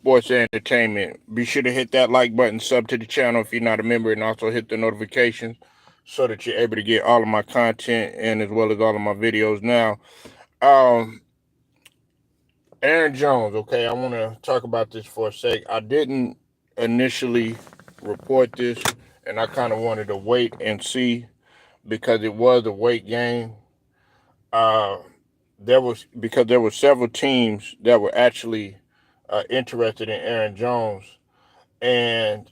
sports and entertainment. Be sure to hit that like button, sub to the channel if you're not a member, and also hit the notifications so that you're able to get all of my content and as well as all of my videos. Now, um, Aaron Jones. Okay, I want to talk about this for a sec. I didn't initially report this, and I kind of wanted to wait and see because it was a weight game. Uh, there were several teams that were actually interested in Aaron Jones, and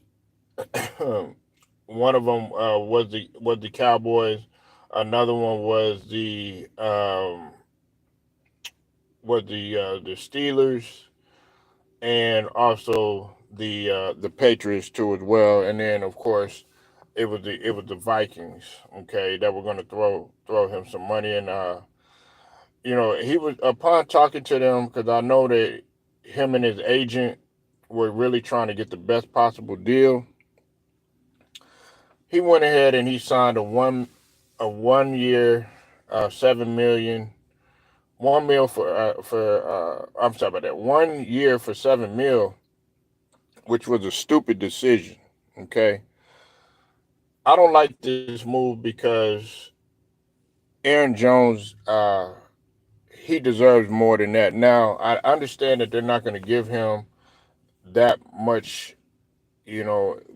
one of them was the Cowboys. Another one was the Steelers, and also the Patriots too as well. And then of course it was the Vikings. Okay, that were going to throw him some money, and he was, upon talking to them, because I know that him and his agent were really trying to get the best possible deal. He went ahead and he signed a 1 year, 7 million, 1 mil for I'm sorry about that, 1 year for 7 mil, which was a stupid decision. Okay, I don't like this move because Aaron Jones, he deserves more than that. Now I understand that they're not going to give him that much,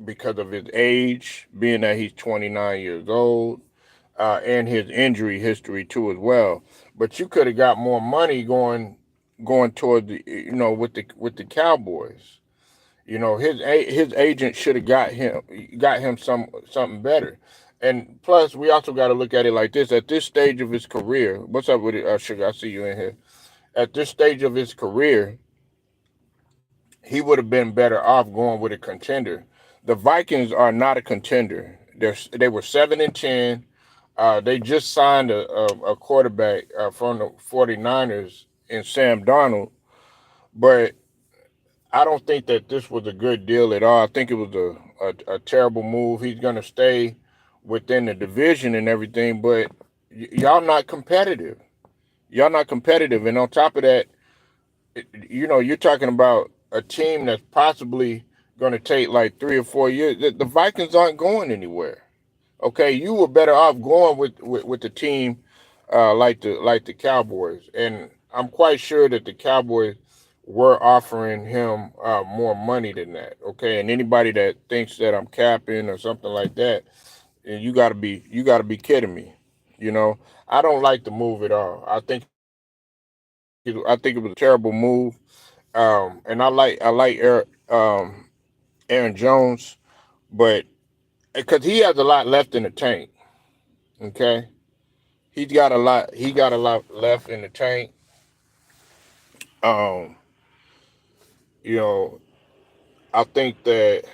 because of his age, being that he's 29 years old, and his injury history too as well. But you could have got more money going toward with the Cowboys. His agent should have got him something better. And plus, we also got to look at it like this: at this stage of his career, what's up with it, Sugar? I see you in here. At this stage of his career, he would have been better off going with a contender. The Vikings are not a contender. They were 7-10. They just signed a quarterback from the 49ers in Sam Darnold, but I don't think that this was a good deal at all. I think it was a terrible move. He's going to stay within the division and everything, but y'all not competitive. Y'all not competitive. And on top of that, you're talking about a team that's possibly going to take like 3 or 4 years. The Vikings aren't going anywhere. Okay, you were better off going with the team like the Cowboys, and I'm quite sure that the Cowboys were offering him more money than that. Okay, and anybody that thinks that I'm capping or something like that, you got to be kidding me. I don't like the move at all. I think it was a terrible move. And Aaron Jones, but because he has a lot left in the tank. Okay, he got a lot left in the tank. Um, you know, I think that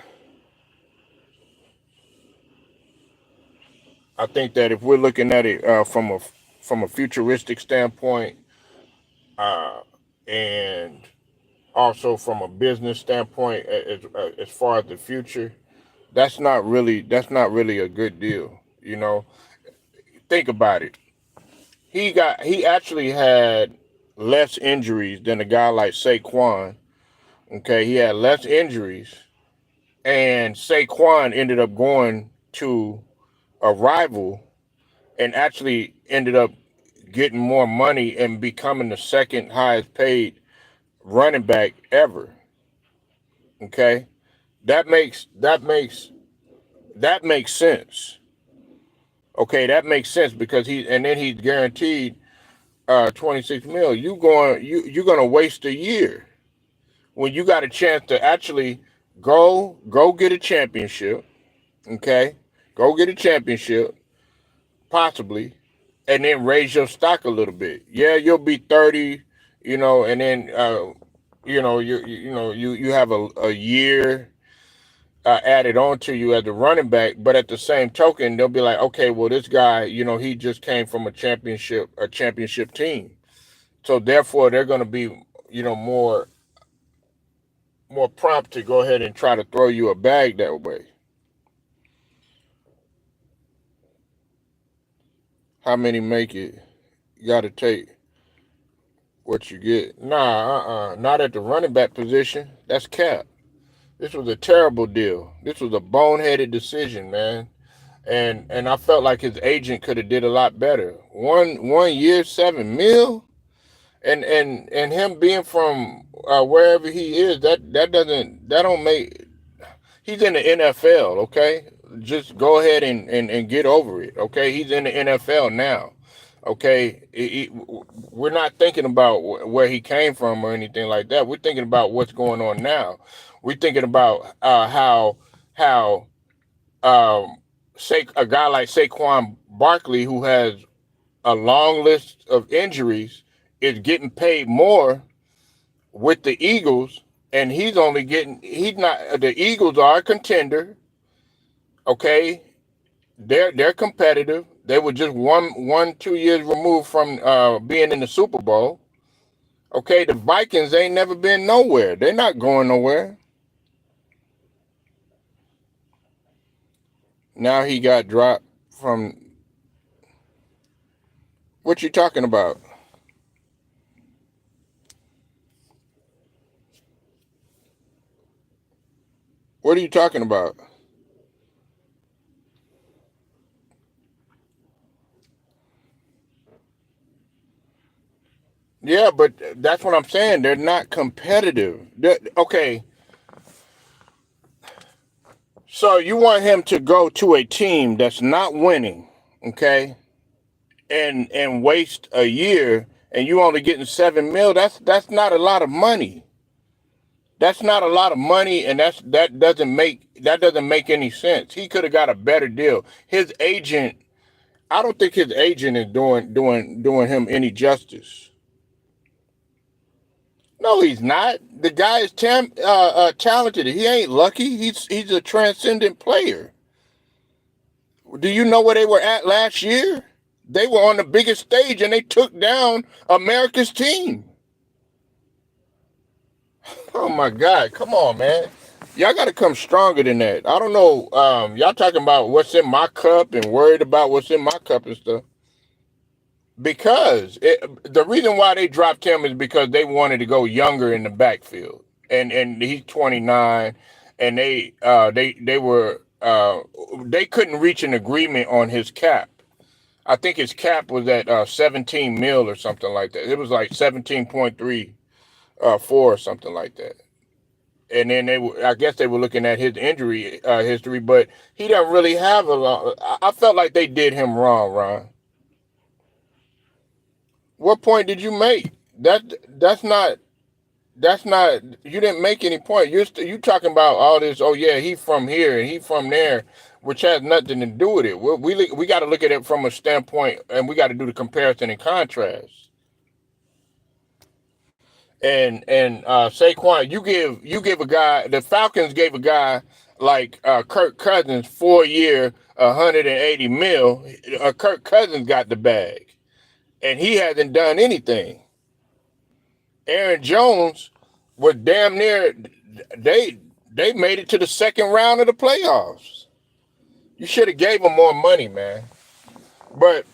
if we're looking at it from a futuristic standpoint, uh, and also from a business standpoint, as far as the future, that's not really a good deal. Think about it. He actually had less injuries than a guy like Saquon. Okay, he had less injuries, and Saquon ended up going to a rival and actually ended up getting more money and becoming the second highest paid running back ever. Okay, that makes sense. Okay, that makes sense because he's guaranteed 26 mil. You're gonna waste a year when you got a chance to actually go get a championship. Okay, go get a championship possibly, and then raise your stock a little bit. Yeah, you'll be 30, and then you have a year added on to you as a running back, but at the same token, they'll be like, okay, well, this guy, he just came from a championship team, so therefore they're going to be, more prompt to go ahead and try to throw you a bag that way. How many make it? You got to take. what you get. Nah, not at the running back position. That's cap. This was a terrible deal. This was a boneheaded decision, man. And I felt like his agent could have did a lot better. One year, 7 mil, and him being from wherever he is, that don't make. He's in the NFL, okay? Just go ahead and get over it, okay? He's in the NFL now, okay? We're not thinking about where he came from or anything like that. We're thinking about what's going on now. We're thinking about how say a guy like Saquon Barkley, who has a long list of injuries, is getting paid more with the Eagles, and he's not. The Eagles are a contender, okay? They're competitive. They were just 2 years removed from being in the Super Bowl. Okay, the Vikings ain't never been nowhere. They're not going nowhere. Now he got dropped from. What you talking about? What are you talking about? Yeah, but that's what I'm saying. They're not competitive. Okay, so you want him to go to a team that's not winning, okay, and waste a year, and you only getting 7 mil? That's not a lot of money. That's not a lot of money, and that doesn't make any sense. He could have got a better deal. His agent, I don't think his agent is doing him any justice. No, he's not. The guy is talented. He ain't lucky. He's a transcendent player. Do you know where they were at last year? They were on the biggest stage and they took down America's team. Oh my God! Come on, man. Y'all got to come stronger than that. I don't know. Y'all talking about what's in my cup and worried about what's in my cup and stuff. Because the reason why they dropped him is because they wanted to go younger in the backfield, and he's 29, and they couldn't reach an agreement on his cap. I think his cap was at 17 mil or something like that. It was like 17.3 4 or something like that. And then I guess they were looking at his injury history, but he doesn't really have a lot. I felt like they did him wrong, Ron. What point did you make? That's not you didn't make any point. You talking about all this? Oh yeah, he from here and he from there, which has nothing to do with it. We got to look at it from a standpoint, and we got to do the comparison and contrast. And Saquon, you give a guy. The Falcons gave a guy like Kirk Cousins 4 year, 180 mil. Kirk Cousins got the bag, and he hasn't done anything. Aaron Jones was damn near. They they made it to the second round of the playoffs. You should have gave him more money, man. But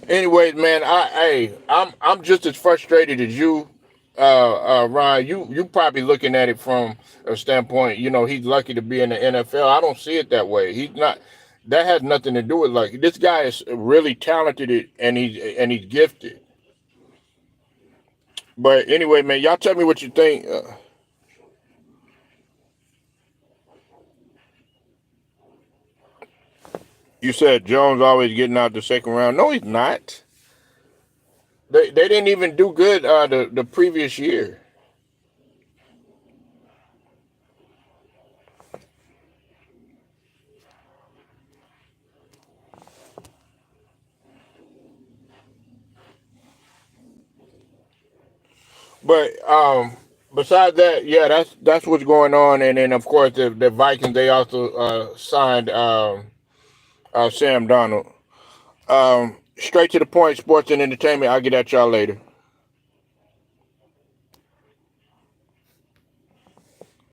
anyways, man, I'm just as frustrated as you, Ryan. You probably looking at it from a standpoint. He's lucky to be in the NFL. I don't see it that way. He's not. That has nothing to do with luck. This guy is really talented and he's gifted. But anyway, man, y'all tell me what you think. You said Jones always getting out the second round. No, he's not. They didn't even do good the previous year. But besides that, yeah, that's what's going on. And then of course the Vikings, they also signed Sam Donald. Straight to the point, sports and entertainment. I'll get at y'all later.